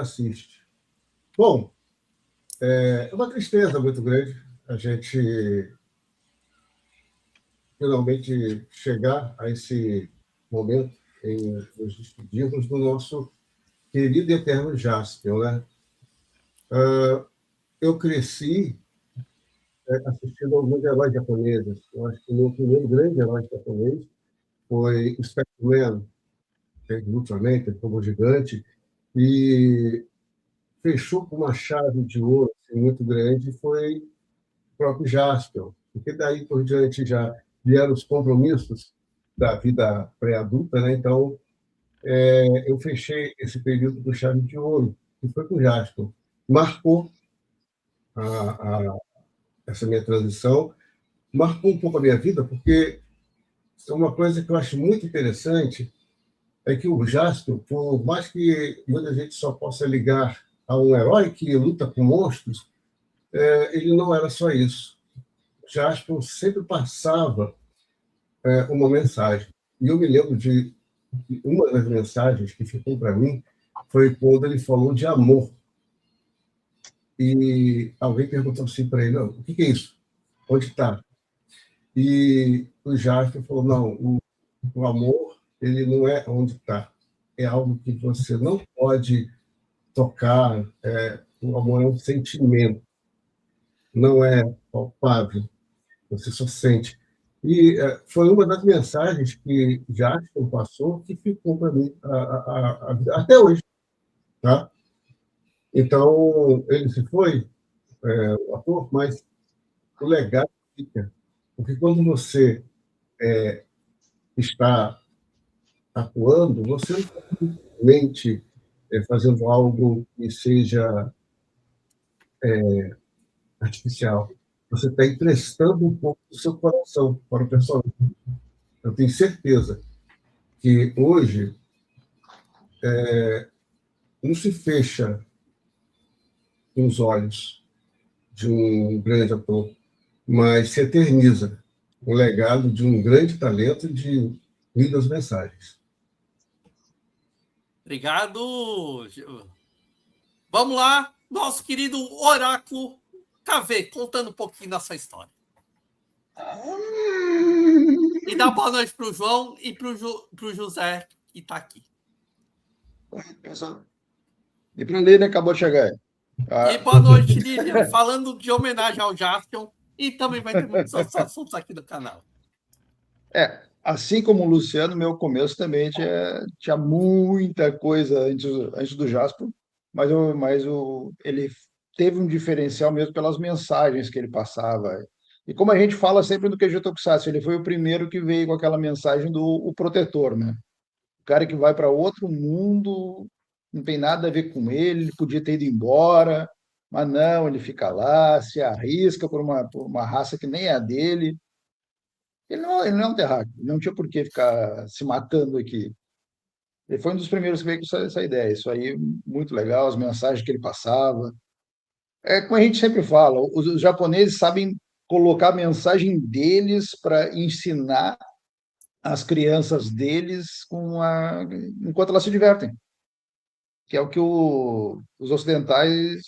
assiste. Bom, é uma tristeza muito grande a gente finalmente chegar a esse momento em nos despedirmos do nosso querido e eterno Jaspion, né? Eu cresci assistindo alguns heróis japoneses. Eu acho que o meu primeiro grande herói japonês foi o Spectreman, fez Ultraman, que como gigante, e fechou com uma chave de ouro assim, muito grande, foi o próprio Jaspion. Porque daí por diante já vieram os compromissos da vida pré-adulta, né? Então, eu fechei esse período com chave de ouro, que foi com o Jaspion. Marcou a, a, essa minha transição, marcou um pouco a minha vida, porque uma coisa que eu acho muito interessante é que o Jaspion, por mais que muita gente só possa ligar a um herói que luta com monstros, ele não era só isso. O Jaspion sempre passava uma mensagem. E eu me lembro de uma das mensagens que ficou para mim foi quando ele falou de amor. E alguém perguntou assim para ele: o que é isso? Onde está? E o Jaspion falou: não, o amor ele não é onde está. É algo que você não pode tocar. O amor é um sentimento, não é palpável. Você só sente. E foi uma das mensagens que Jackson passou que ficou para mim até hoje. Tá? Então, ele se foi, o ator, mas o legado fica. Porque quando você está atuando, você não está simplesmente fazendo algo que seja artificial. Você está emprestando um pouco do seu coração para o personagem. Eu tenho certeza que hoje não se fecha os olhos de um grande ator, mas se eterniza o legado de um grande talento e de lindas mensagens. Obrigado. Vamos lá, nosso querido Oráculo KV, contando um pouquinho dessa história. E dá boa noite para o João e para o José, que está aqui. E para ler, né? Acabou de chegar. E boa noite, Lilian, falando de homenagem ao Jaspion, e também vai ter muitos outros assuntos aqui no canal. Assim como o Luciano, meu começo também tinha muita coisa antes do Jasper, mas ele teve um diferencial mesmo pelas mensagens que ele passava. E como a gente fala sempre do QG Tokusatsu, ele foi o primeiro que veio com aquela mensagem do o protetor, né? O cara que vai para outro mundo, não tem nada a ver com ele podia ter ido embora, mas não, ele fica lá, se arrisca por uma raça que nem é a dele. Ele não é um terráqueo, ele não tinha por que ficar se matando aqui. Ele foi um dos primeiros que veio com essa ideia. Isso aí, muito legal, as mensagens que ele passava. É como a gente sempre fala, os japoneses sabem colocar a mensagem deles para ensinar as crianças deles enquanto elas se divertem, que é o que os ocidentais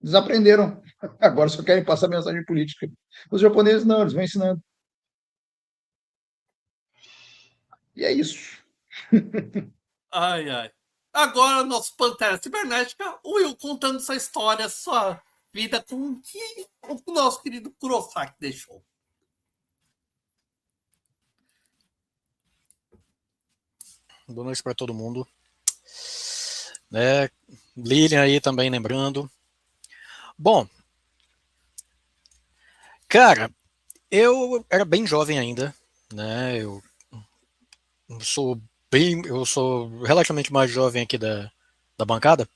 desaprenderam. Agora só querem passar mensagem política. Os japoneses não, eles vão ensinando. E é isso. Ai, ai. Agora, nosso Pantera Cibernética, o Will contando essa história, sua vida com o que o nosso querido Kurosaki deixou. Boa noite para todo mundo. Lilian aí também lembrando. Bom, cara, eu era bem jovem ainda, né? Eu sou relativamente mais jovem aqui da bancada.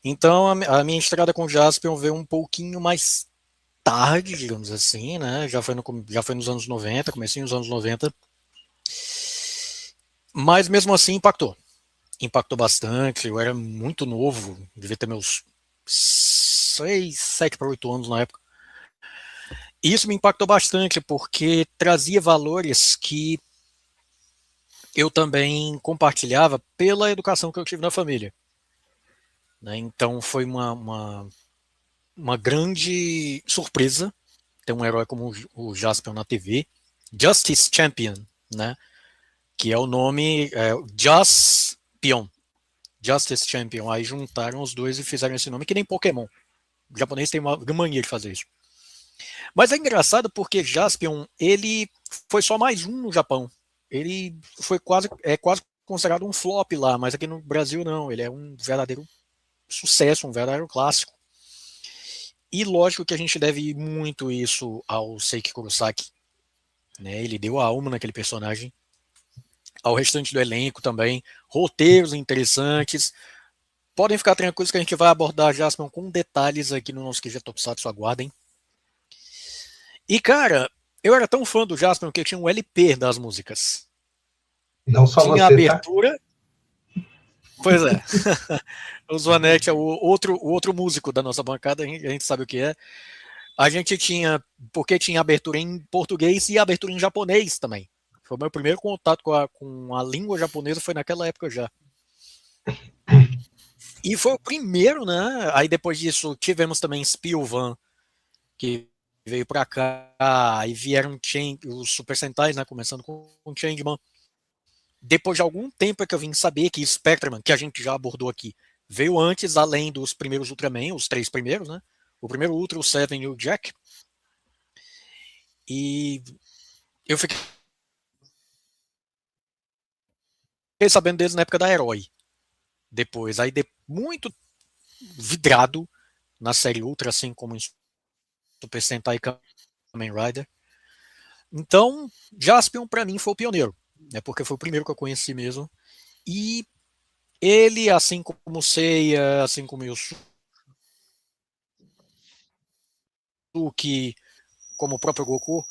Então a minha estrada com o Jaspion veio um pouquinho mais tarde, digamos assim, né? Já foi nos anos 90, comecei nos anos 90. Mas mesmo assim impactou bastante. Eu era muito novo, devia ter meus 6, 7 para 8 anos na época. E isso me impactou bastante, porque trazia valores que eu também compartilhava pela educação que eu tive na família. né? Então foi uma grande surpresa ter um herói como o Jaspion na TV. Justice Champion, né? Que é o nome Jaspion, Justice Champion. Aí juntaram os dois e fizeram esse nome, que nem Pokémon. O japonês tem uma mania de fazer isso. Mas é engraçado porque Jaspion, ele foi só mais um no Japão. Ele foi quase considerado um flop lá, mas aqui no Brasil não. Ele é um verdadeiro sucesso, um verdadeiro clássico. E lógico que a gente deve muito isso ao Seiki Kurosaki, né? Ele deu a alma naquele personagem, ao restante do elenco também, roteiros interessantes. Podem ficar tranquilos que a gente vai abordar Jaspion com detalhes aqui no nosso QG Tokusatsu, aguardem. E cara, eu era tão fã do Jaspion que eu tinha um LP das músicas. Não só tinha você, abertura. Tá? Pois é. O Zoanete é o outro músico da nossa bancada, a gente sabe o que é. A gente tinha, porque tinha abertura em português e abertura em japonês também. Foi o meu primeiro contato com a língua japonesa, foi naquela época já. E foi o primeiro, né? Aí depois disso tivemos também Spilvan, que veio pra cá, aí vieram os Super Sentais, né? Começando com o Changeman. Depois de algum tempo é que eu vim saber que Spectreman, que a gente já abordou aqui, veio antes, além dos primeiros Ultraman, os 3 primeiros, né? O primeiro Ultra, o Seven e o Jack. E eu fiquei sabendo deles na época da Herói. Depois, aí muito vidrado na série Ultra, assim como em Super Sentai e Kamen Rider. Então, Jaspion pra mim foi o pioneiro, né? Porque foi o primeiro que eu conheci mesmo. E ele, assim como Seiya, assim como Yusuke, como o próprio Goku.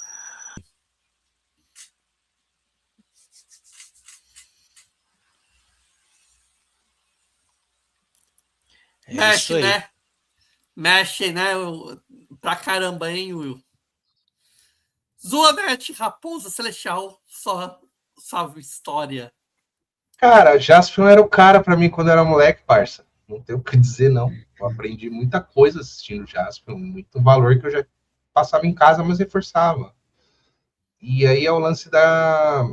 É isso Mexe, aí. né? Mexe, né? Pra caramba, hein, Will? Zoanete, Raposa Celestial, só salve história. Cara, Jaspion era o cara pra mim quando eu era moleque, parça. Não tenho o que dizer, não. Eu aprendi muita coisa assistindo Jaspion, muito valor que eu já passava em casa, mas reforçava. E aí é o lance da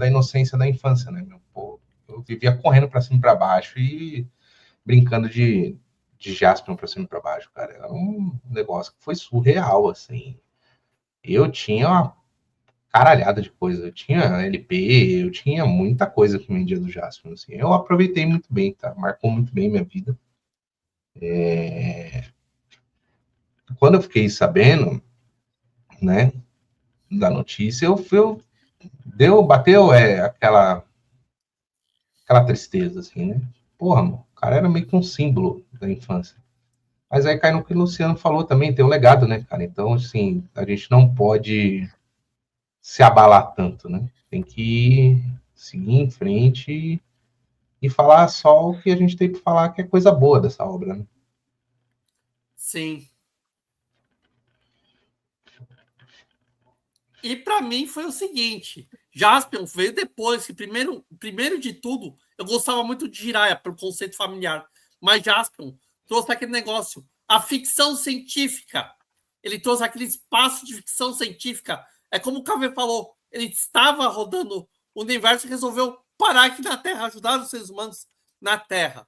inocência da infância, né, meu? Pô, eu vivia correndo pra cima e pra baixo e brincando de Jaspion pra cima e pra baixo, cara. Era um negócio que foi surreal, assim. Eu tinha uma caralhada de coisa. Eu tinha LP, eu tinha muita coisa que vendia do Jaspion, assim. Eu aproveitei muito bem, tá? Marcou muito bem minha vida. Quando eu fiquei sabendo, né, da notícia, bateu aquela tristeza, assim, né? Porra, mano, o cara era meio que um símbolo da infância. Mas aí cai no que o Luciano falou também, tem um legado, né, cara? Então, assim, a gente não pode se abalar tanto, né? Tem que seguir em frente e falar só o que a gente tem para falar, que é coisa boa dessa obra, né? Sim. E para mim foi o seguinte: Jaspion veio depois, que primeiro de tudo, eu gostava muito de Jiraiya, pelo conceito familiar. Mas Jaspion trouxe aquele negócio, a ficção científica. Ele trouxe aquele espaço de ficção científica. É como o Cavê falou, ele estava rodando o universo e resolveu parar aqui na Terra, ajudar os seres humanos na Terra.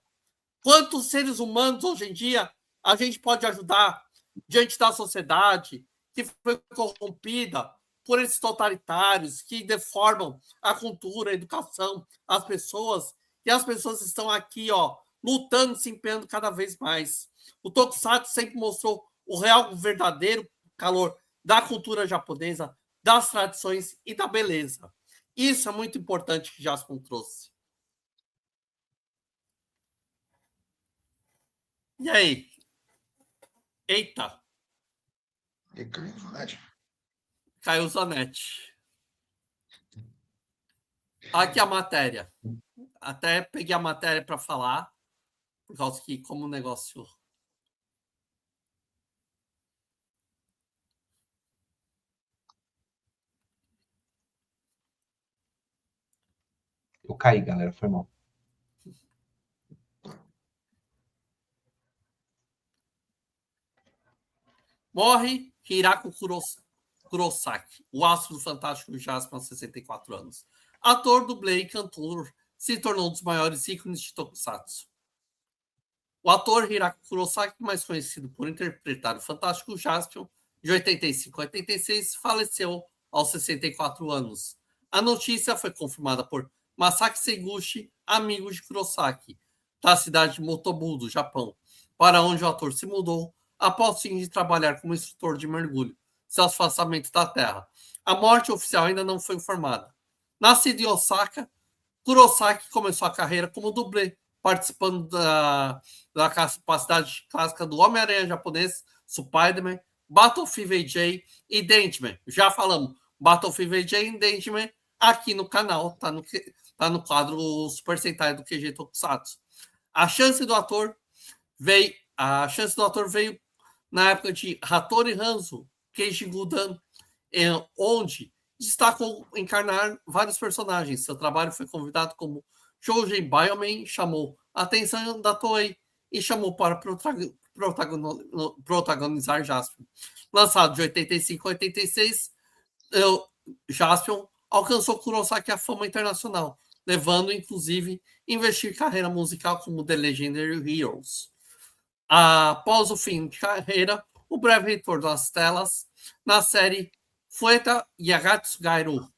Quantos seres humanos hoje em dia a gente pode ajudar diante da sociedade que foi corrompida por esses totalitários que deformam a cultura, a educação, as pessoas, e as pessoas estão aqui, ó, lutando, se empenhando cada vez mais. O Tokusatsu sempre mostrou o real, o verdadeiro calor da cultura japonesa, das tradições e da beleza. Isso é muito importante que Jaspion trouxe. E aí? Eita, caiu o Zanetti. Aqui a matéria. Até peguei a matéria para falar, por causa que, como o negócio. Eu caí, galera, foi mal. Morre Hirako Kurosaki, o astro do Fantástico Jaspion, aos 64 anos. Ator, dublê e cantor, se tornou um dos maiores ícones de Tokusatsu. O ator Hirako Kurosaki, mais conhecido por interpretar o Fantástico Jaspion, de 85 a 86, faleceu aos 64 anos. A notícia foi confirmada por Masaki Seguchi, amigo de Kurosaki, da cidade de Motobu, do Japão, para onde o ator se mudou após fim de trabalhar como instrutor de mergulho, seus afastamentos da Terra. A morte oficial ainda não foi informada. Nascido em Osaka, Kurosaki começou a carreira como dublê, participando da capacidade clássica do Homem-Aranha japonês, Spider-Man, Battlefield AJ e Dandyman. Já falamos, Battlefield AJ e Dandyman aqui no canal, tá no quadro Super Sentai do QG Tokusatsu. A chance do ator veio na época de Hattori Hanzo, Keiji Gudan, onde destacou encarnar vários personagens. Seu trabalho foi convidado como Shoujen Bioman, chamou a atenção da Toei e chamou para protagonizar Jaspion. Lançado de 85 a 86, Jaspion alcançou Kurosaki a fama internacional, levando, inclusive, a investir em carreira musical como The Legendary Heroes. Após o fim de carreira, o breve retorno às telas na série Fueta Yagatsu Gairu.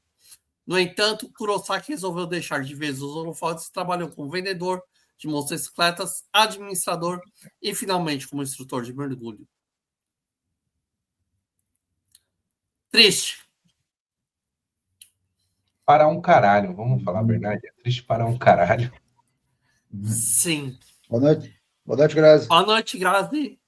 No entanto, Kurosaki resolveu deixar de vez os holofotes e trabalhou como vendedor de motocicletas, administrador e, finalmente, como instrutor de mergulho. Triste. Para um caralho, vamos falar a verdade? É triste para um caralho. Sim. Boa noite. Boa noite, Grazi. Boa noite, Grazi.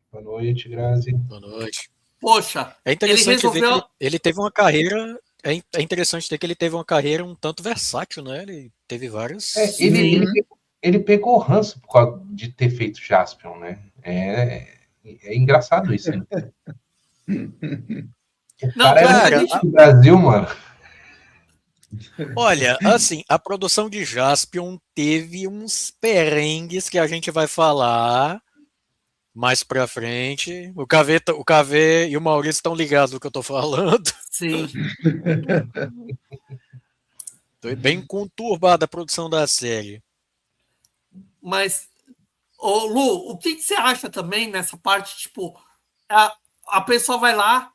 Boa noite, Grazi. Boa noite. Poxa, É interessante ele resolveu... ver que ele teve uma carreira. É interessante ver que ele teve uma carreira um tanto versátil, né? Ele teve vários. Ele pegou ranço por causa de ter feito Jaspion, né? É engraçado isso, né? O cara é do Brasil, mano. Olha, assim, a produção de Jaspion teve uns perrengues que a gente vai falar mais pra frente. O KV e o Maurício estão ligados no que eu tô falando. Sim. Foi bem conturbada a produção da série. Mas, Lu, o que você acha também nessa parte, tipo, a pessoa vai lá,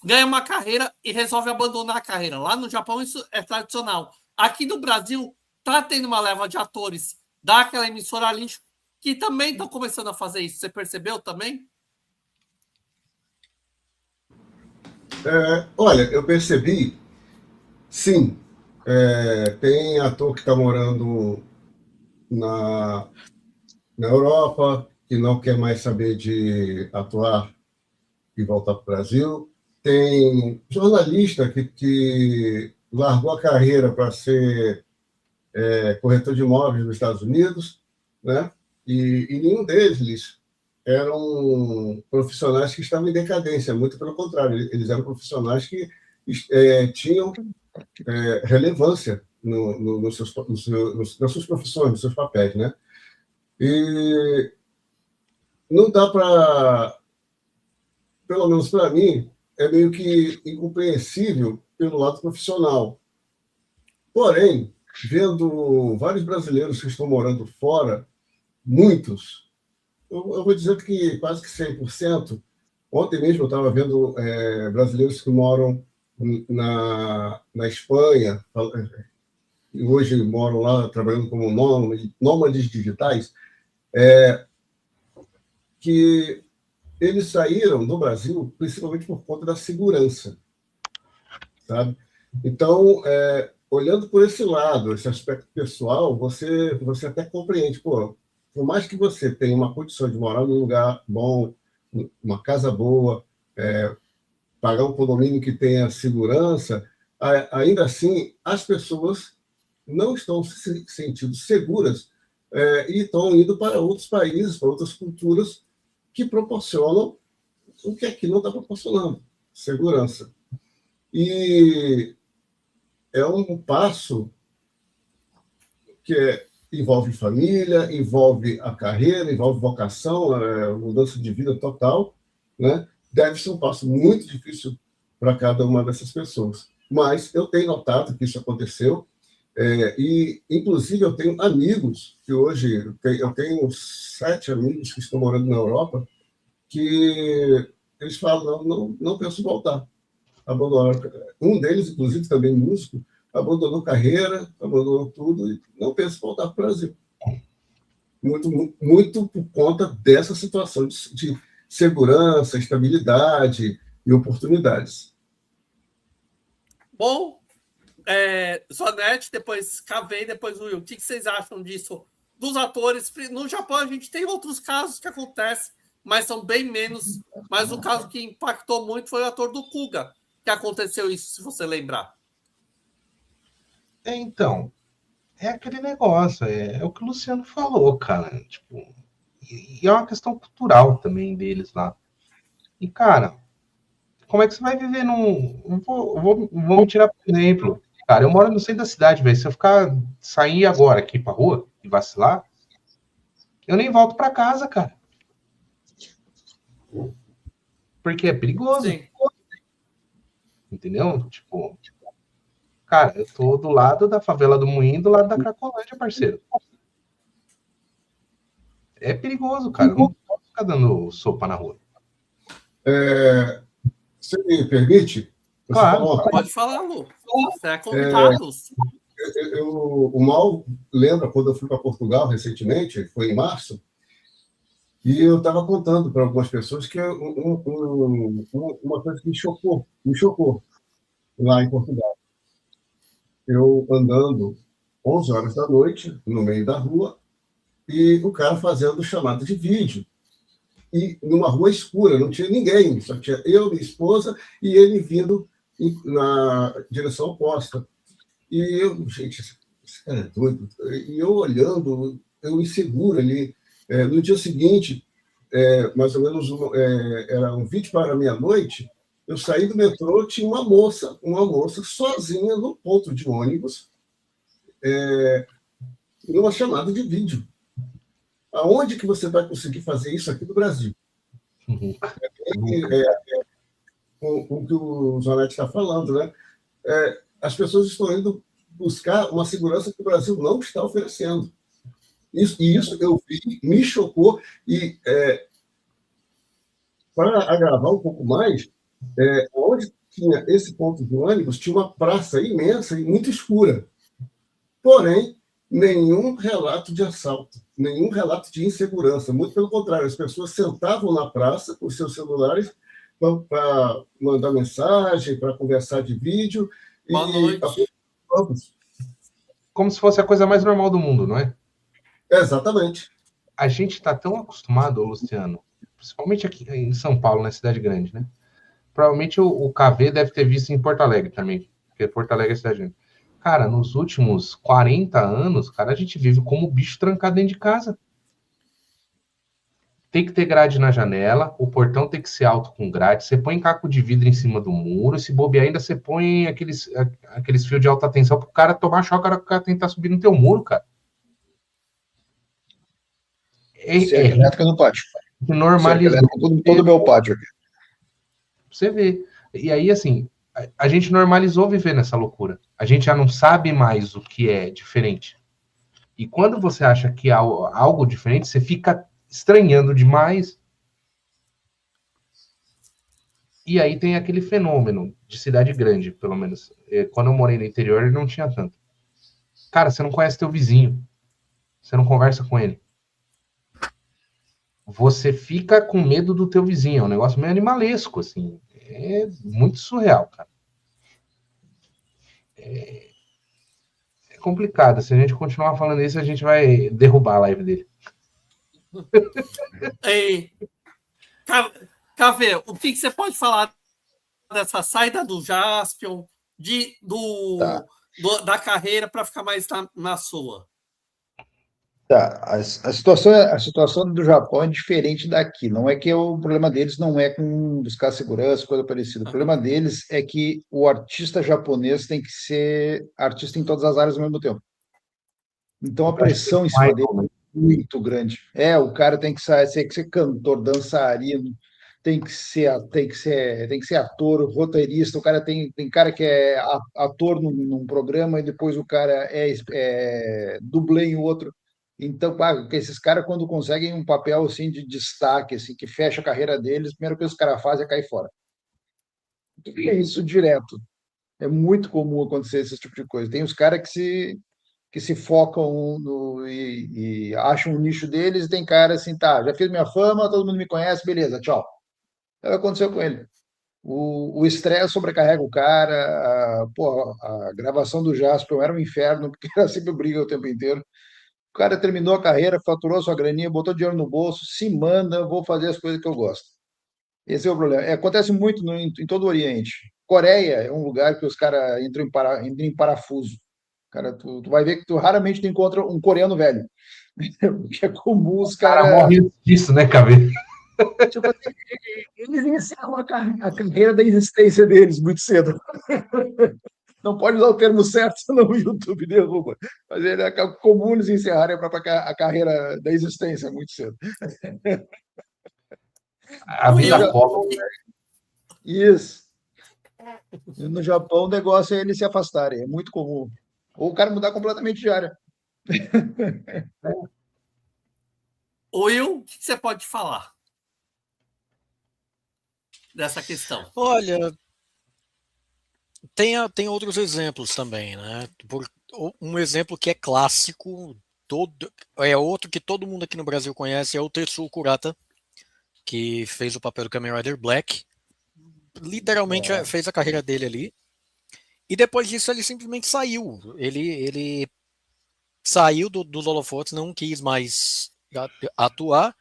ganha uma carreira e resolve abandonar a carreira. Lá no Japão isso é tradicional. Aqui no Brasil tá tendo uma leva de atores daquela emissora lixo que também estão começando a fazer isso. Você percebeu também? Olha, eu percebi, sim. Tem ator que está morando na Europa, que não quer mais saber de atuar e voltar para o Brasil. Tem jornalista que largou a carreira para ser corretor de imóveis nos Estados Unidos, né? E nenhum deles eram profissionais que estavam em decadência, muito pelo contrário, eles eram profissionais que tinham relevância nas suas profissões, nos seus papéis, né? E não dá para, pelo menos para mim, é meio que incompreensível pelo lado profissional. Porém, vendo vários brasileiros que estão morando fora, muitos, eu vou dizer que quase que 100%. Ontem mesmo eu estava vendo brasileiros que moram na Espanha, e hoje moram lá trabalhando como nômades digitais, que eles saíram do Brasil principalmente por conta da segurança, sabe? Então, olhando por esse lado, esse aspecto pessoal, você até compreende, por mais que você tenha uma condição de morar num lugar bom, uma casa boa, pagar um condomínio que tenha segurança, ainda assim, as pessoas não estão se sentindo seguras e estão indo para outros países, para outras culturas que proporcionam o que aqui não está proporcionando, segurança. E é um passo que envolve família, envolve a carreira, envolve vocação, mudança de vida total, né? Deve ser um passo muito difícil para cada uma dessas pessoas. Mas eu tenho notado que isso aconteceu, e, inclusive, eu tenho amigos que hoje, eu tenho 7 amigos que estão morando na Europa, que eles falam, não penso voltar. Abandonaram. Um deles, inclusive, também músico, abandonou carreira, abandonou tudo e não pensa voltar para o Brasil. Muito, muito por conta dessa situação de segurança, estabilidade e oportunidades. Bom, Zanetti, depois Cavei, depois Will. O que vocês acham disso? Dos atores, no Japão a gente tem outros casos que acontecem, mas são bem menos. Mas o caso que impactou muito foi o ator do Kuga, que aconteceu isso, se você lembrar. Então, é aquele negócio, é o que o Luciano falou, cara. Tipo, e é uma questão cultural também deles lá. E, cara, como é que você vai viver num. Vamos tirar por exemplo. Cara, eu moro no centro da cidade, velho. Se eu sair agora aqui pra rua e vacilar, eu nem volto pra casa, cara. Porque é perigoso. Sim. Entendeu? Tipo, cara, eu tô do lado da favela do Moinho, do lado da Cracolândia, parceiro. É perigoso, cara. Eu não posso ficar dando sopa na rua. Você me permite? Claro. Pode falar, Lu. Você é convidado. O Mal lembra quando eu fui para Portugal recentemente, foi em março, e eu estava contando para algumas pessoas que uma coisa que me chocou lá em Portugal. Eu andando 11 horas da noite, no meio da rua, e o cara fazendo chamada de vídeo. E numa rua escura, não tinha ninguém, só tinha eu, minha esposa, e ele vindo na direção oposta. E eu, gente, esse cara é doido. E eu olhando, eu inseguro ali. No dia seguinte, mais ou menos, era um 20 para meia-noite, eu saí do metrô, tinha uma moça sozinha no ponto de ônibus, numa chamada de vídeo. Aonde que você vai conseguir fazer isso aqui no Brasil? O que o Zanetti está falando, né? As pessoas estão indo buscar uma segurança que o Brasil não está oferecendo. Isso eu vi, me chocou, e para agravar um pouco mais, onde tinha esse ponto de ônibus, tinha uma praça imensa e muito escura. Porém, nenhum relato de assalto, nenhum relato de insegurança. Muito pelo contrário, as pessoas sentavam na praça com seus celulares para mandar mensagem, para conversar de vídeo. Boa noite. Como se fosse a coisa mais normal do mundo, não é? Exatamente. A gente está tão acostumado, Luciano, principalmente aqui em São Paulo, na cidade grande, né? Provavelmente o KV deve ter visto em Porto Alegre também, porque Porto Alegre é cidade grande. Cara, nos últimos 40 anos, cara, a gente vive como bicho trancado dentro de casa. Tem que ter grade na janela, o portão tem que ser alto com grade, você põe caco de vidro em cima do muro, se bobear ainda você põe aqueles fios de alta tensão pro cara tomar choque na hora que o cara tentar subir no teu muro, cara. Cerca elétrica no pátio. Normalizou. Todo o meu pátio aqui. Você vê. E aí, assim, a gente normalizou viver nessa loucura. A gente já não sabe mais o que é diferente. E quando você acha que há algo diferente, você fica estranhando demais. E aí tem aquele fenômeno de cidade grande, pelo menos. Quando eu morei no interior, ele não tinha tanto. Cara, você não conhece teu vizinho. Você não conversa com ele. Você fica com medo do teu vizinho. É um negócio meio animalesco, assim. É muito surreal, cara. É complicado. Se a gente continuar falando isso, a gente vai derrubar a live dele. Ei, Cavê, o que você pode falar dessa saída do Jaspion, da carreira para ficar mais na sua? Tá, a situação do Japão é diferente daqui. Não é que o problema deles não é com buscar segurança, coisa parecida. O problema deles é que o artista japonês tem que ser artista em todas as áreas ao mesmo tempo. Então a pressão em cima dele é muito grande. O cara tem que ser cantor, dançarino, tem que ser ator, roteirista, o cara tem cara que é ator num programa e depois o cara é dublê em outro. Então, esses caras, quando conseguem um papel assim de destaque, assim, que fecha a carreira deles, a primeira coisa que os caras fazem é cair fora. E é isso direto. É muito comum acontecer esse tipo de coisa. Tem os caras que se focam e acham o nicho deles, e tem cara assim, tá, já fiz minha fama, todo mundo me conhece, beleza, tchau. É o que aconteceu com ele. O estresse sobrecarrega o cara, a gravação do Jasper era um inferno, porque era sempre briga o tempo inteiro. O cara terminou a carreira, faturou sua graninha, botou dinheiro no bolso, se manda, vou fazer as coisas que eu gosto. Esse é o problema. Acontece muito em todo o Oriente. Coreia é um lugar que os caras entram em parafuso. Cara, tu vai ver que tu raramente tu encontra um coreano velho. Porque é comum os cara caras. morre disso, né, Cavê? Tipo, eles encerram a carreira da existência deles muito cedo. Não pode usar o termo certo, senão o YouTube derruba. Mas é comum eles encerrarem a carreira da existência muito cedo. A vida cobra. Isso. E no Japão, o negócio é eles se afastarem. É muito comum. Ou o cara mudar completamente de área. Will, o que você pode falar dessa questão? Olha, tem outros exemplos também, né? Um exemplo que é clássico, outro que todo mundo aqui no Brasil conhece, é o Tetsuo Kurata, que fez o papel do Kamen Rider Black. Literalmente fez a carreira dele ali. E depois disso ele simplesmente saiu. Ele saiu dos holofotes, não quis mais atuar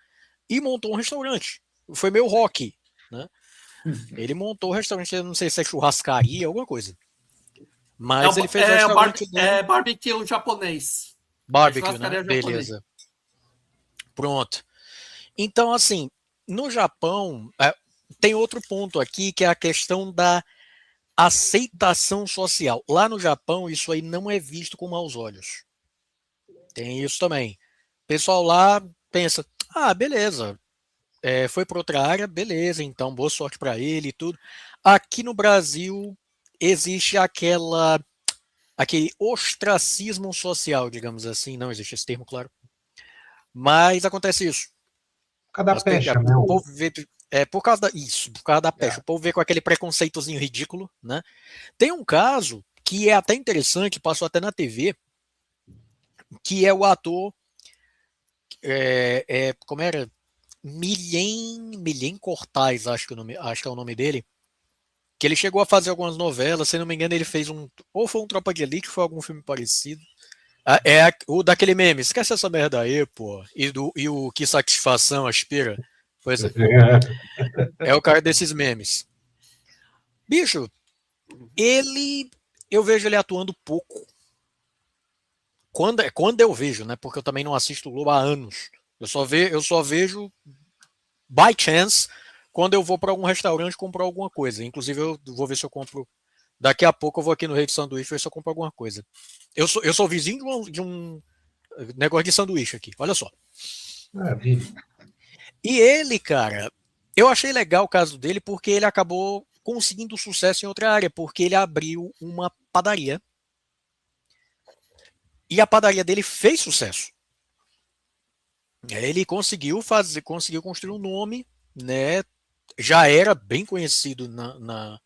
e montou um restaurante. Foi meio rock, né? Ele montou o restaurante, eu não sei se é churrascaria, alguma coisa. Mas ele fez o restaurante dele. É barbecue japonês. Barbecue, né? Beleza. Pronto. Então, assim, no Japão, tem outro ponto aqui, que é a questão da aceitação social. Lá no Japão, isso aí não é visto com maus olhos. Tem isso também. O pessoal lá pensa, beleza, foi para outra área, beleza, então boa sorte para ele e tudo. Aqui no Brasil existe aquele ostracismo social, digamos assim, não existe esse termo, claro. Mas acontece isso. Por causa da pecha, né? O povo vê, por causa da pecha. O povo vê com aquele preconceitozinho ridículo, né? Tem um caso que é até interessante, passou até na TV, que é o ator, como era? Milen Cortais, acho que é o nome dele, que ele chegou a fazer algumas novelas, se não me engano ele fez ou foi um Tropa de Elite, ou foi algum filme parecido. O daquele meme, esquece essa merda aí, pô, e o Que Satisfação Aspira, pois é o cara desses memes. Bicho, eu vejo ele atuando pouco. Quando eu vejo, né, porque eu também não assisto o Globo há anos, eu só vejo by chance quando eu vou para algum restaurante comprar alguma coisa. Inclusive, eu vou ver se eu compro. Daqui a pouco eu vou aqui no Rei de Sanduíche ver se eu compro alguma coisa. Eu sou vizinho de um negócio de sanduíche aqui, olha só. E ele, cara, eu achei legal o caso dele porque ele acabou conseguindo sucesso em outra área, porque ele abriu uma padaria. E a padaria dele fez sucesso. Ele conseguiu construir um nome, né? Já era bem conhecido na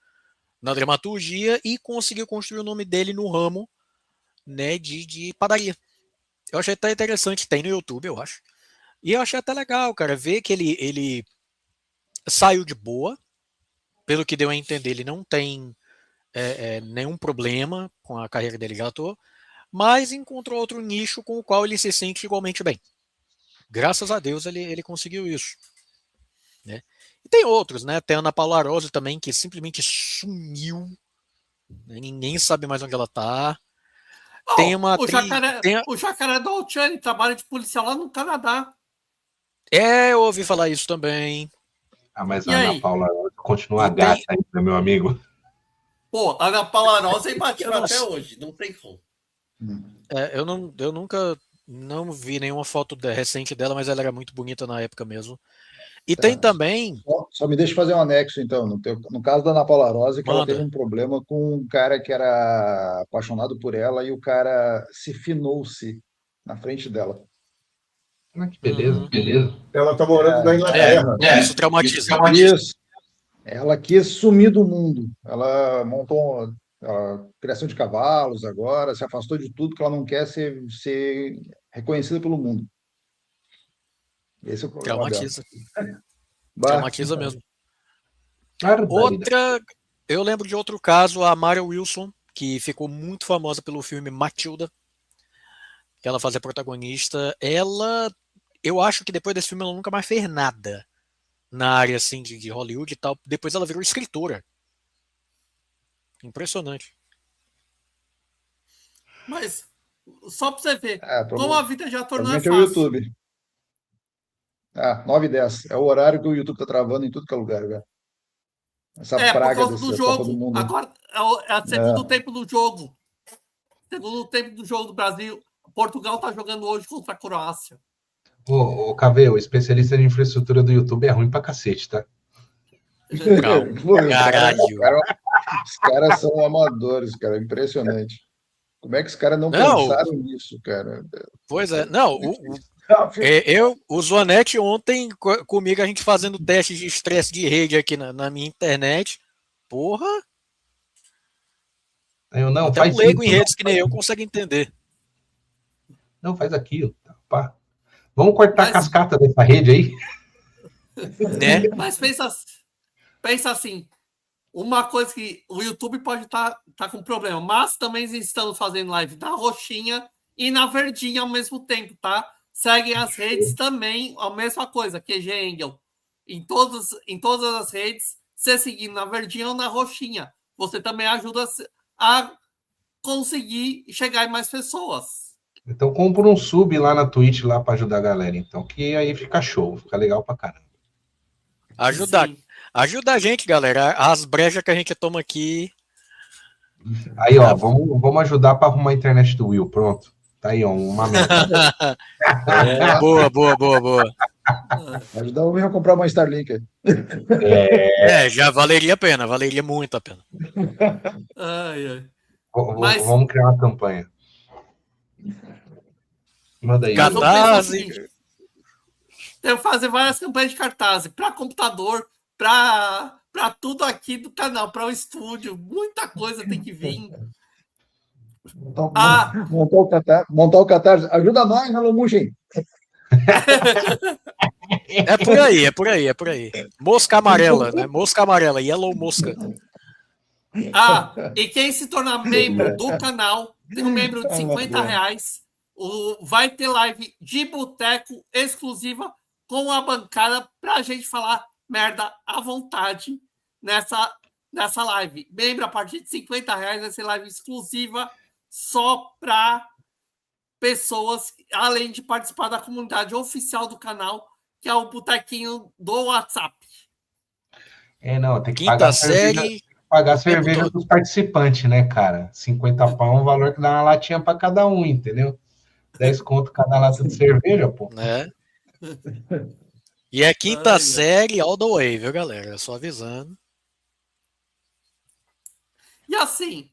dramaturgia e conseguiu construir o nome dele no ramo, né, de padaria. Eu achei até interessante, tem no YouTube, eu acho. E eu achei até legal, cara, ver que ele saiu de boa, pelo que deu a entender, ele não tem nenhum problema com a carreira dele de ator, mas encontrou outro nicho com o qual ele se sente igualmente bem. Graças a Deus ele conseguiu isso. Né? E tem outros, né? Tem a Ana Paula Arósio também, que simplesmente sumiu. Né? Ninguém sabe mais onde ela tá. Tem uma o Jacaré Dolciani trabalha de policial lá no Canadá. Eu ouvi falar isso também. Mas a Ana Paula continua gata ainda, meu amigo. Pô, a Ana Paula Arósio é imbatível até hoje, não tem como. Eu nunca não vi nenhuma foto recente dela, mas ela era muito bonita na época mesmo. E tem também. Só me deixa fazer um anexo, então. No caso da Ana Paula Rosa, que ela Manda. teve um problema com um cara que era apaixonado por ela e o cara se finou-se na frente dela. Ah, que beleza, Uhum. beleza. Ela está morando na Inglaterra. Isso traumatiza. Isso. Ela quis sumir do mundo. Ela montou a criação de cavalos agora, se afastou de tudo, que ela não quer ser reconhecida pelo mundo. Esse é o problema Traumatiza. dela. Traumatiza mesmo. Barbaridade. Outra, eu lembro de outro caso, a Mara Wilson, que ficou muito famosa pelo filme Matilda, que ela fazia protagonista. Ela, eu acho que depois desse filme ela nunca mais fez nada na área assim de Hollywood e tal. Depois ela virou escritora. Impressionante. Mas, só pra você ver, como Provavelmente a vida já tornou é fácil. o YouTube. 9h10. É o horário que o YouTube tá travando em tudo que é lugar, velho. Essa Por praga causa do dessa Copa do jogo. Mundo. Agora é o segundo tempo do jogo. Segundo tempo do jogo do Brasil. Portugal tá jogando hoje contra a Croácia. Ô, Cavê, o especialista de infraestrutura do YouTube é ruim pra cacete, tá? Pô, Caralho. Os caras são amadores, cara. Impressionante. Como é que os caras não pensaram nisso, cara? Pois é. Não, o Zoanete ontem, comigo, a gente fazendo teste de estresse de rede aqui na minha internet. Porra! Eu não, até faz um leigo isso, em redes que nem eu consegue entender. Não, faz aquilo. Pá. Vamos cortar a cascata dessa rede aí? Né? Mas pensa assim, uma coisa que o YouTube pode estar com problema, mas também estamos fazendo live na roxinha e na verdinha ao mesmo tempo, tá? Seguem as redes também, a mesma coisa, QG Engel. Em todas as redes, você seguindo na verdinha ou na roxinha, você também ajuda a conseguir chegar em mais pessoas. Então compra um sub lá na Twitch lá pra ajudar a galera, então, que aí fica show, fica legal pra caramba. Ajuda a gente, galera. As brejas que a gente toma aqui. Aí, ó, vamos ajudar pra arrumar a internet do Will, pronto. Tá aí, ó, uma meta. Boa. Ajudar o Will a comprar uma Starlink. Já valeria a pena, valeria muito a pena. Vamos criar uma campanha. Manda aí. Catarse. Tem que fazer várias campanhas de cartaz para computador, para tudo aqui do canal, para o estúdio. Muita coisa tem que vir. Montar o Catarse. Ajuda nós, Hello Mushin. É por aí. Mosca amarela, né? Mosca amarela, Yellow Mosca. E quem se tornar membro do canal, tem um membro de R$50, vai ter live de boteco exclusiva com a bancada pra gente falar merda à vontade nessa live. Membro a partir de R$50 vai ser live exclusiva só para pessoas, além de participar da comunidade oficial do canal, que é o botequinho do WhatsApp. Não, tem que pagar cerveja dos participantes, né, cara? 50 pau é um valor que dá uma latinha para cada um, entendeu? 10 conto cada lata de cerveja, pô. Né? E é quinta série all the way, viu, galera? Só avisando. E assim,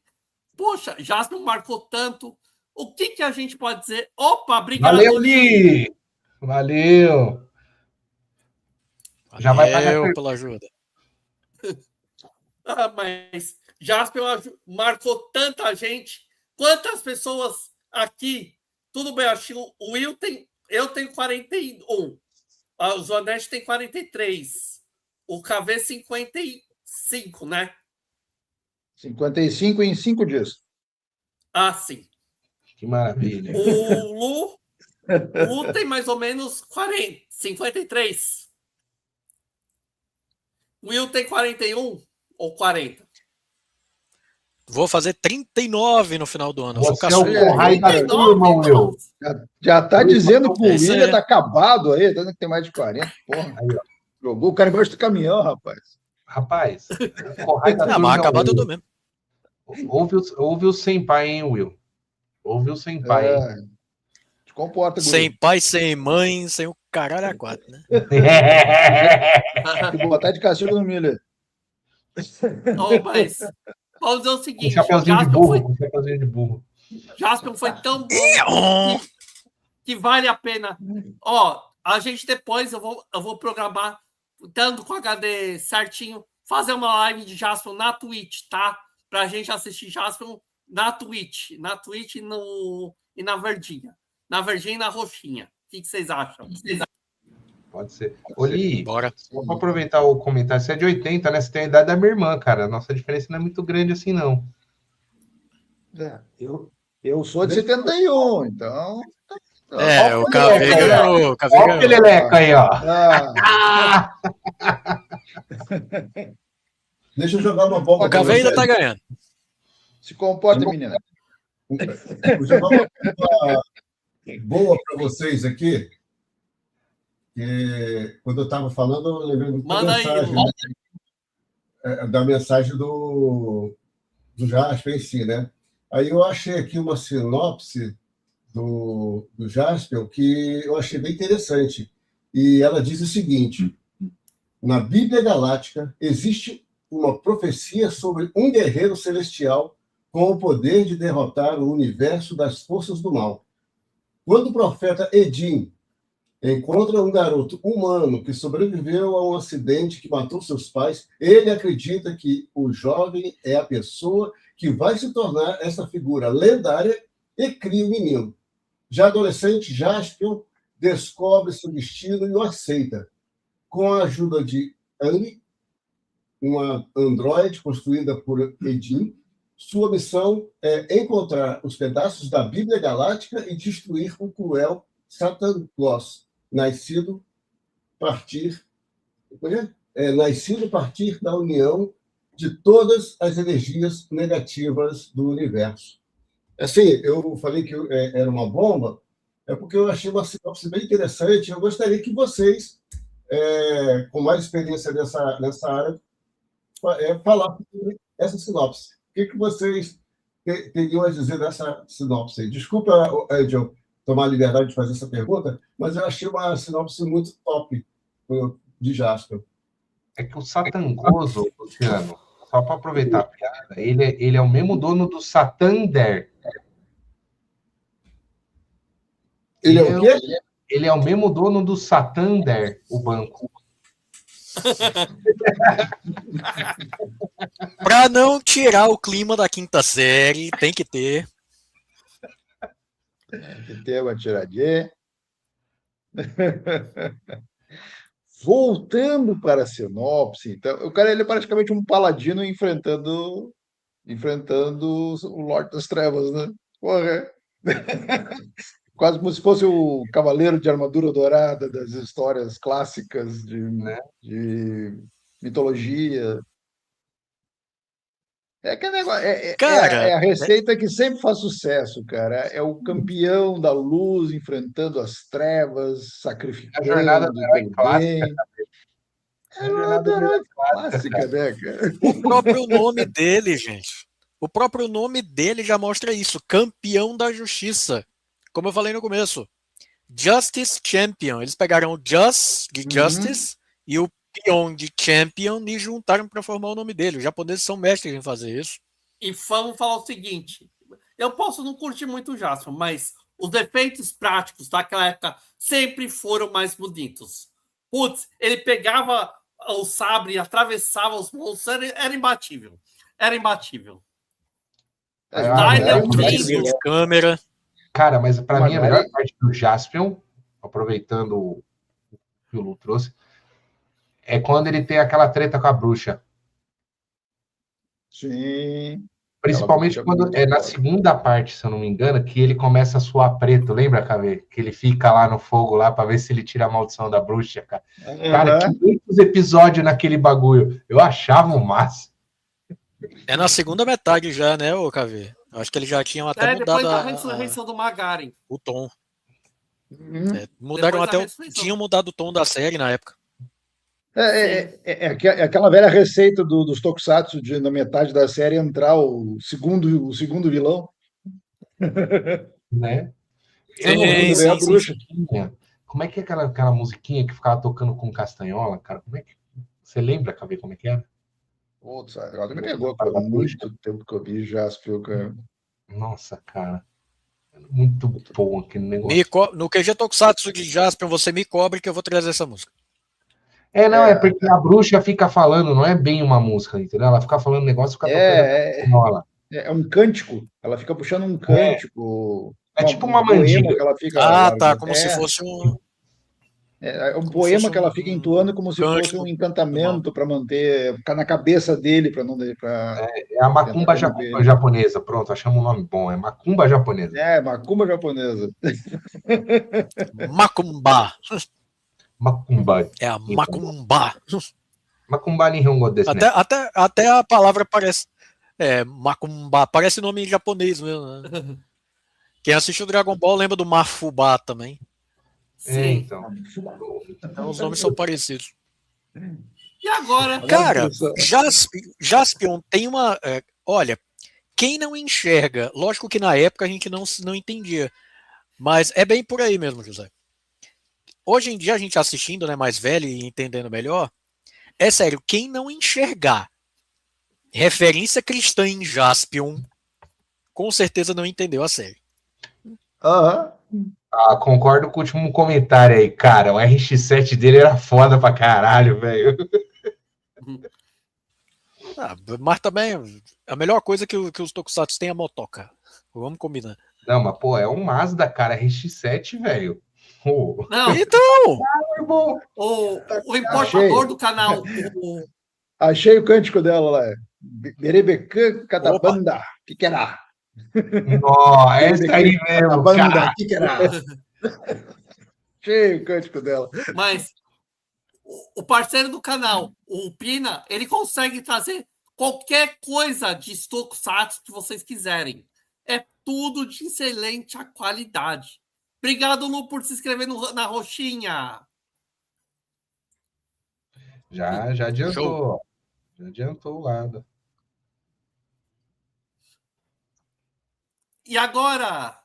poxa, Jasper marcou tanto. O que a gente pode dizer? Opa, obrigado. Valeu, Li! Valeu! Já vai pagar pela ajuda. Mas Jasper marcou tanta gente. Quantas pessoas aqui? Tudo bem, acho que o Will eu tenho 41. O Zonete tem 43. O KV 55, né? 55 em 5 dias. Sim. Que maravilha. O Lu tem mais ou menos 53. O Will tem 41 ou 40? Vou fazer 39 no final do ano. Você é o Corrai da turma, Will. Já tá dizendo que o William tá acabado aí, tá dizendo que tem mais de 40. Porra. Aí, ó. Jogou o cara embaixo do caminhão, rapaz. Rapaz, o Corrai da turma. Mas acabado eu tô mesmo. Ouve o Senpai, hein, Will? Ouve o Senpai. Te comporta, sem pai, sem mãe, sem o caralho a quatro, né? Que botar de castigo no Miller. Oh, mas vamos dizer o Com seguinte: chapeuzinho de burro, com chapeuzinho de burro. Jaspion foi tão bom que vale a pena. Ó, a gente depois eu vou programar, tanto com HD certinho, fazer uma live de Jaspion na Twitch, tá? Pra gente assistir Jaspion na Twitch e na verdinha. Na verdinha e na roxinha. O que vocês acham? Pode ser. Oli, Bora. só para aproveitar o comentário, você é de 80, né? Você tem a idade da minha irmã, cara. Nossa diferença não é muito grande assim, não. Eu sou de 71, então. É, o KV ganhou. Olha o Peleleco aí, ó. Deixa eu jogar uma bomba O KV ainda tá ganhando. Se comporta, menina. Vou jogar uma bomba boa para vocês aqui. Que, quando eu estava falando, eu lembrei da mensagem do Jasper em si, né? Aí eu achei aqui uma sinopse do Jasper que eu achei bem interessante. E ela diz o seguinte: na Bíblia Galáctica existe uma profecia sobre um guerreiro celestial com o poder de derrotar o universo das forças do mal. Quando o profeta Edim encontra um garoto humano que sobreviveu a um acidente que matou seus pais, ele acredita que o jovem é a pessoa que vai se tornar essa figura lendária e cria o menino. Já adolescente, Jaspion descobre seu destino e o aceita. Com a ajuda de Annie, uma androide construída por Edim, sua missão é encontrar os pedaços da Bíblia Galáctica e destruir o cruel Satan Gloss, nascido partir da união de todas as energias negativas do universo. Assim, eu falei que era uma bomba, é porque eu achei uma sinopse bem interessante. Eu gostaria que vocês, com mais experiência nessa área, falassem sobre essa sinopse. O que vocês teriam a dizer dessa sinopse? Desculpa, Edson, tomar a liberdade de fazer essa pergunta, mas eu achei uma sinopse muito top de Jasper. É que o Satangoso, Luciano, só para aproveitar a piada, ele é o mesmo dono do Santander. Ele é o quê? Ele é o mesmo dono do Santander, o banco. Para não tirar o clima da quinta série, tem que ter. Tem que ter uma tiradinha. Voltando para a sinopse, então, o cara ele é praticamente um paladino enfrentando o Lorde das Trevas, né? Porra. Quase como se fosse o Cavaleiro de Armadura Dourada das histórias clássicas de mitologia. É aquele negócio, é a receita que sempre faz sucesso, cara. É o campeão da luz enfrentando as trevas, sacrificando. A jornada do herói clássica. É a jornada do herói clássica, né, cara? O próprio nome dele, gente. O próprio nome dele já mostra isso. Campeão da justiça. Como eu falei no começo. Justice Champion. Eles pegaram o Just de Justice e o Pion de Champion e juntaram para formar o nome dele. Os japoneses são mestres em fazer isso. E vamos falar o seguinte: eu posso não curtir muito o Jasper, mas os efeitos práticos daquela época sempre foram mais bonitos. Putz, ele pegava o sabre e atravessava os monstros, era imbatível. Era imbatível. Câmera. Cara, mas para mim a melhor parte do Jaspion, aproveitando o que o Lu trouxe, é quando ele tem aquela treta com a bruxa. Sim. Principalmente quando é na segunda parte, se eu não me engano, que ele começa a suar preto. Lembra, Cavê? Que ele fica lá no fogo lá para ver se ele tira a maldição da bruxa, cara. Cara, que muitos episódios naquele bagulho. Eu achava um máximo. É na segunda metade já, né, ô Cavê? Acho que eles já tinham até mudado depois da ressurreição do Magaren. O tom. Mudaram até tinham mudado o tom da série na época. É aquela velha receita dos tokusatsu de na metade da série entrar o segundo vilão. Né? Eu não bruxa. Como é que é aquela musiquinha que ficava tocando com castanhola, cara? Como é que. Você lembra, Cavê, como é que era? Putz, agora me pegou, que faz muito tempo que eu vi Jaspion, cara. Nossa, cara. Muito bom aquele negócio. No QG Tokusatsu de Jaspion, você me cobre que eu vou trazer essa música. Não, é porque a bruxa fica falando, não é bem uma música, entendeu? Ela fica falando negócio e fica tocando. É um cântico. Ela fica puxando um cântico. É tipo uma mandinga. Que ela fica tá, como se fosse um... É um poema que ela fica entoando como se fosse um encantamento para ficar na cabeça dele, para não... É a macumba japonesa, pronto, achamos um nome bom, é macumba japonesa. Macumba japonesa. Macumba. Macumba. É a macumba. Macumba Nihongo desu, né? Até a palavra parece... macumba, parece nome em japonês mesmo, né? Quem assistiu Dragon Ball lembra do Mafubá também. Sim. Então os nomes são parecidos. E agora? Cara, Jaspion tem uma... olha, quem não enxerga, lógico que na época a gente não entendia, mas é bem por aí mesmo, José. Hoje em dia a gente assistindo, né, mais velho e entendendo melhor, é sério, quem não enxergar referência cristã em Jaspion, com certeza não entendeu a série. Concordo com o último comentário aí, cara. O RX-7 dele era foda pra caralho, velho. Mas também a melhor coisa que os Tokusatsu tem é a motoca. Vamos combinar. Não, mas pô, é um Mazda, cara. RX-7 , velho. Não. Então! O importador do canal. Achei o cântico dela lá. Berebecan Catabanda. Piquerá. Nossa, essa aí mesmo, cara. Cheio o cântico dela. Mas o parceiro do canal, o Pina, ele consegue trazer qualquer coisa de Tokusatsu que vocês quiserem. É tudo de excelente qualidade. Obrigado, Lu, por se inscrever na roxinha. Já adiantou. Show. Já adiantou o lado. E agora,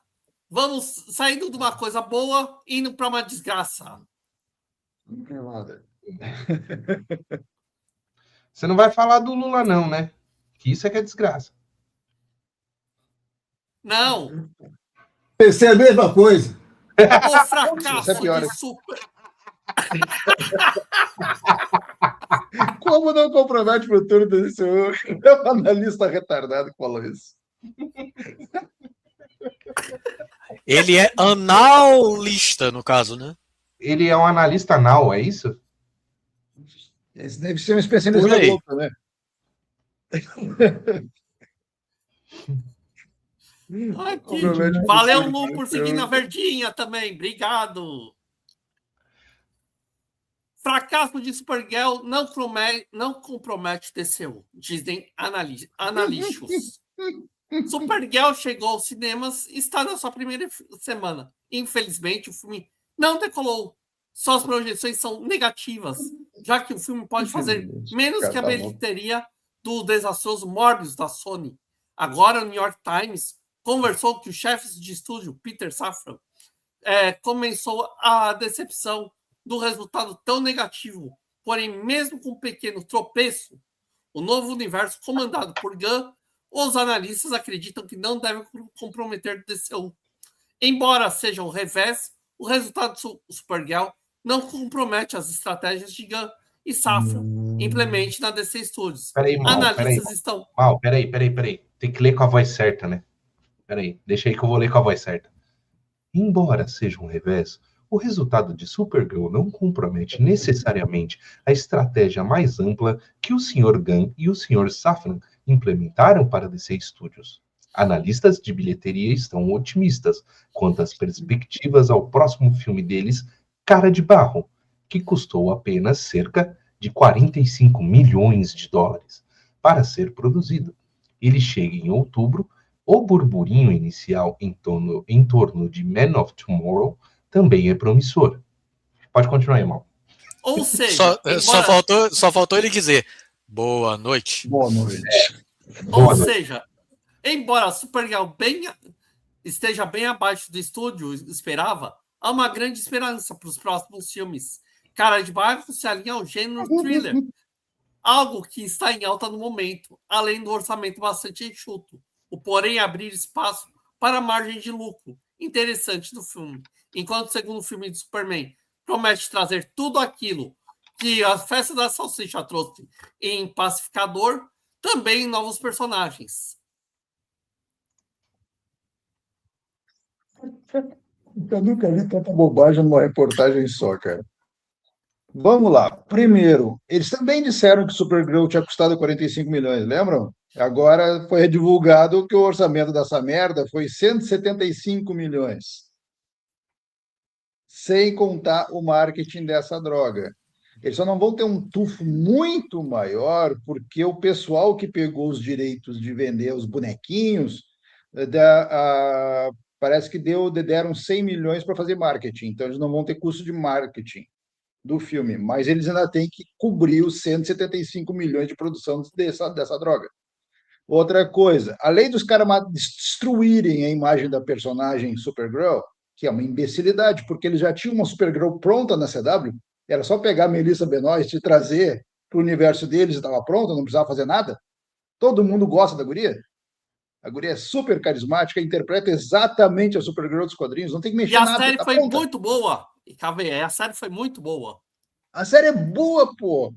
vamos saindo de uma coisa boa, indo para uma desgraça. Você não vai falar do Lula, não, né? Que isso é que é desgraça. Não. Pensei a mesma coisa. O fracasso de super... Como não compromete o futuro desse é um analista retardado que falou isso. Ele é analista, no caso, né? Ele é um analista anal, é isso? Esse deve ser um especialista da Globo, né? Valeu, Lu, por seguir na verdinha também. Obrigado. Fracasso de Supergirl não compromete TCU, dizem analistas. Supergirl chegou aos cinemas e está na sua primeira semana. Infelizmente, o filme não decolou. Suas projeções são negativas, já que o filme pode fazer menos que a bilheteria do desastroso Morbius da Sony. Agora, o New York Times conversou que o chefe de estúdio, Peter Safran, começou a decepção do resultado tão negativo. Porém, mesmo com um pequeno tropeço, o novo universo comandado por Gunn, os analistas acreditam que não deve comprometer o DCU. Embora seja o revés, o resultado do Supergirl não compromete as estratégias de Gunn e Safran implemente na DC Studios. Analistas estão... Peraí. Tem que ler com a voz certa, né? Peraí, deixa aí que eu vou ler com a voz certa. Embora seja um revés, o resultado de Supergirl não compromete necessariamente a estratégia mais ampla que o Sr. Gunn e o Sr. Safran implementaram para DC Studios. Analistas de bilheteria estão otimistas quanto às perspectivas ao próximo filme deles, Cara de Barro, que custou apenas cerca de 45 milhões de dólares para ser produzido. Ele chega em outubro. O burburinho inicial em torno de Man of Tomorrow também é promissor. Pode continuar, irmão. Ou seja... Só faltou ele dizer boa noite. Boa noite. Seja, embora a Supergirl esteja bem abaixo do estúdio esperava, há uma grande esperança para os próximos filmes. Cara de Bairro se alinha ao gênero thriller, algo que está em alta no momento, além do orçamento bastante enxuto, o porém abrir espaço para a margem de lucro interessante do filme. Enquanto o segundo filme de Superman promete trazer tudo aquilo que a Festa da Salsicha trouxe em Pacificador, também novos personagens. Eu nunca vi tanta bobagem numa reportagem só, cara. Vamos lá. Primeiro, eles também disseram que Supergirl tinha custado 45 milhões, lembram? Agora foi divulgado que o orçamento dessa merda foi 175 milhões. Sem contar o marketing dessa droga. Eles só não vão ter um tufo muito maior, porque o pessoal que pegou os direitos de vender os bonequinhos parece que deram 100 milhões para fazer marketing, então eles não vão ter custo de marketing do filme, mas eles ainda têm que cobrir os 175 milhões de produção dessa droga. Outra coisa, além dos caras destruírem a imagem da personagem Supergirl, que é uma imbecilidade, porque eles já tinham uma Supergirl pronta na CW, era só pegar a Melissa Benoist e trazer para o universo deles e estava pronta, não precisava fazer nada. Todo mundo gosta da guria. A guria é super carismática, interpreta exatamente a Supergirl dos quadrinhos, não tem que mexer nada. E a série foi muito boa. E a série foi muito boa. A série é boa, pô.